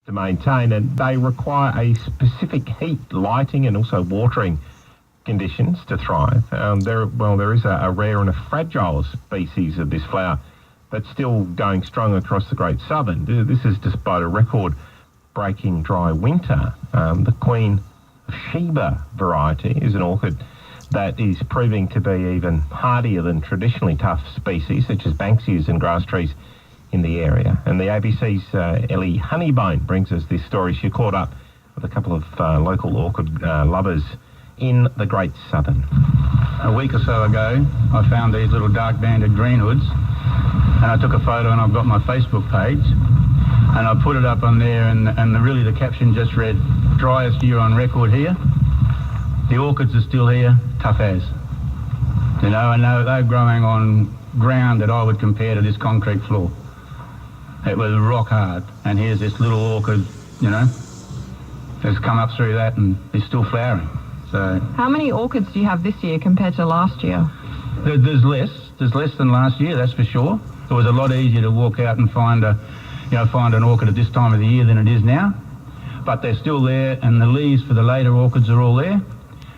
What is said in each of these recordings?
to maintain, and they require a specific heat, lighting and also watering conditions to thrive. There is a rare and a fragile species of this flower that's still going strong across the Great Southern. This is despite a record-breaking dry winter. The Queen of Sheba variety is an orchid that is proving to be even hardier than traditionally tough species such as Banksias and grass trees in the area. And the ABC's Ellie Honeybone brings us this story. She caught up with a couple of local orchid lovers in the Great Southern. A week or so ago, I found these little dark-banded greenhoods, and I took a photo, and I've got my Facebook page, and I put it up on there, and really the caption just read, "Driest year on record here. The orchids are still here, tough as." You know, and they're growing on ground that I would compare to this concrete floor. It was rock hard, and here's this little orchid, you know, that's come up through that and is still flowering. So, how many orchids do you have this year compared to last year? There's less than last year, that's for sure. It was a lot easier to walk out and find an orchid at this time of the year than it is now. But they're still there, and the leaves for the later orchids are all there.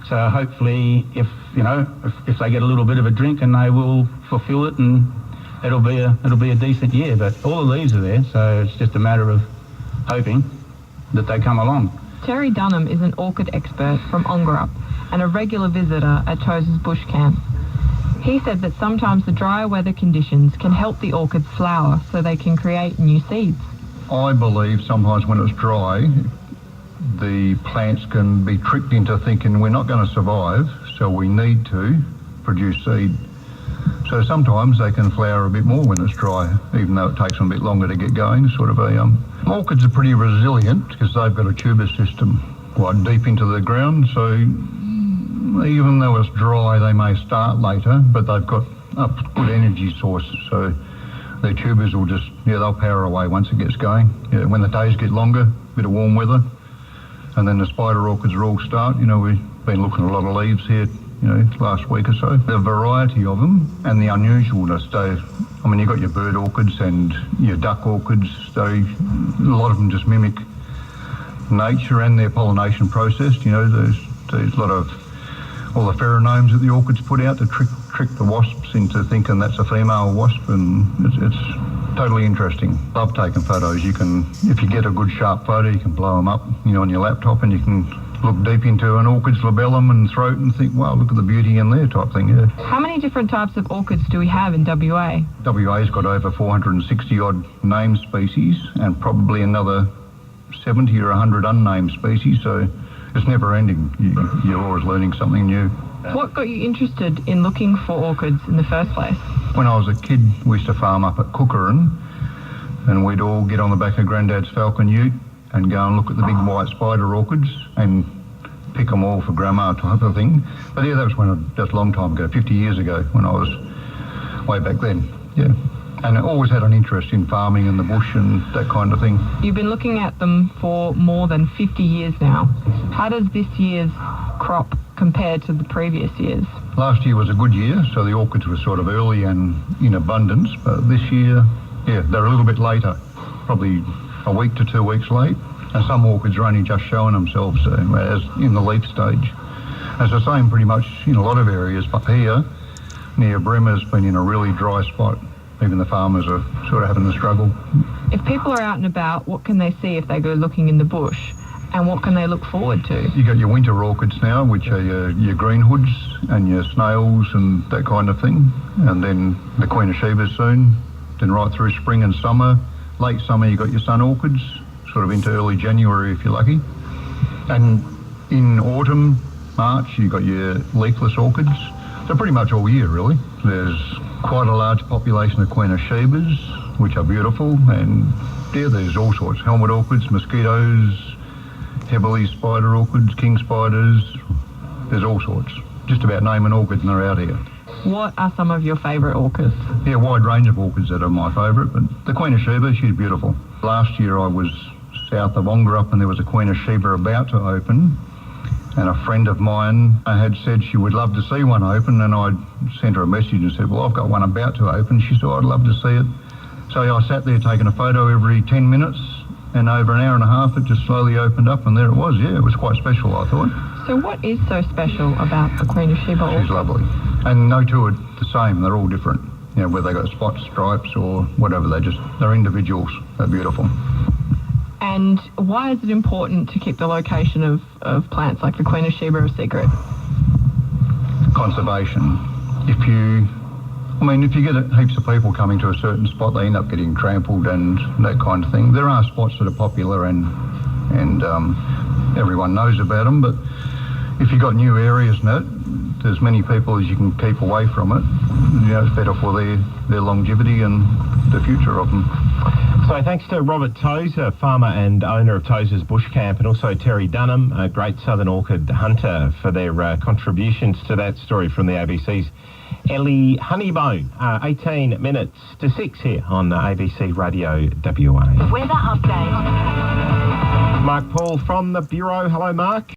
So hopefully, if they get a little bit of a drink, and they will fulfil it, and it'll be a decent year. But all the leaves are there, so it's just a matter of hoping that they come along. Terry Dunham is an orchid expert from Ongerup and a regular visitor at Chose's bush camp. He said that sometimes the drier weather conditions can help the orchids flower so they can create new seeds. I believe sometimes when it's dry, the plants can be tricked into thinking we're not going to survive, so we need to produce seed. So sometimes they can flower a bit more when it's dry, even though it takes them a bit longer to get going. Orchids are pretty resilient because they've got a tuber system quite deep into the ground, so even though it's dry, they may start later, but they've got a good energy source, so their tubers will they'll power away once it gets going. Yeah, when the days get longer, a bit of warm weather, and then the spider orchids will all start. You know, we've been looking at a lot of leaves here, last week or so. The variety of them and the unusualness. You've got your bird orchids and your duck orchids. A lot of them just mimic nature and their pollination process. There's a lot of all the pheromones that the orchids put out to trick the wasps into thinking that's a female wasp, and it's totally interesting. Love taking photos. If you get a good sharp photo, you can blow them up, on your laptop, and you can look deep into an orchid's labellum and throat and think, wow, look at the beauty in there type thing, yeah. How many different types of orchids do we have in WA? WA's got over 460 odd named species and probably another 70 or 100 unnamed species, so it's never ending. You're always learning something new. What got you interested in looking for orchids in the first place? When I was a kid, we used to farm up at Cookeran, and we'd all get on the back of Grandad's Falcon Ute and go and look at the big white spider orchids and pick them all for grandma type of thing. But yeah, that was just a long time ago, 50 years ago, when I was way back then, yeah. And I always had an interest in farming and the bush and that kind of thing. You've been looking at them for more than 50 years now. How does this year's crop compare to the previous years? Last year was a good year, so the orchids were sort of early and in abundance, but this year, yeah, they're a little bit later, probably a week to 2 weeks late, and some orchids are only just showing themselves as in the leaf stage. It's the same pretty much in a lot of areas, but here, near Bremer's been in a really dry spot. Even the farmers are sort of having a struggle. If people are out and about, what can they see if they go looking in the bush? And what can they look forward to? You got your winter orchids now, which are your green hoods and your snails and that kind of thing. And then the Queen of Sheba's soon. Then right through spring and summer. Late summer you got your sun orchids, sort of into early January if you're lucky. And in autumn, March, you got your leafless orchids. So pretty much all year really. There's quite a large population of Queen of Shebas, which are beautiful, and yeah, there's all sorts. Helmet orchids, mosquitoes, Heberley spider orchids, king spiders, there's all sorts. Just about name an orchid and they're out here. What are some of your favourite orchids? Yeah, a wide range of orchids that are my favourite, but the Queen of Sheba, she's beautiful. Last year I was south of Ongerup and there was a Queen of Sheba about to open, and a friend of mine had said she would love to see one open, and I sent her a message and said, well, I've got one about to open. She said, I'd love to see it. So I sat there taking a photo every 10 minutes and over an hour and a half it just slowly opened up, and there it was. Yeah, it was quite special, I thought. So what is so special about the Queen of Sheba orchid? She's lovely. And no two are the same, they're all different. You know, whether they got spots, stripes or whatever, they're individuals. They're beautiful. And why is it important to keep the location of plants like the Queen of Sheba a secret? Conservation. If you get heaps of people coming to a certain spot, they end up getting trampled and that kind of thing. There are spots that are popular and everyone knows about them, but if you've got new areas and that, as many people as you can keep away from it, you know, it's better for their longevity and the future of them. So thanks to Robert Tozer, farmer and owner of Tozer's Bush Camp, and also Terry Dunham, a great southern orchid hunter, for their contributions to that story from the ABC's Ellie Honeybone. 18 minutes to 6 here on ABC Radio WA. Weather update. Mark Paul from the Bureau. Hello, Mark.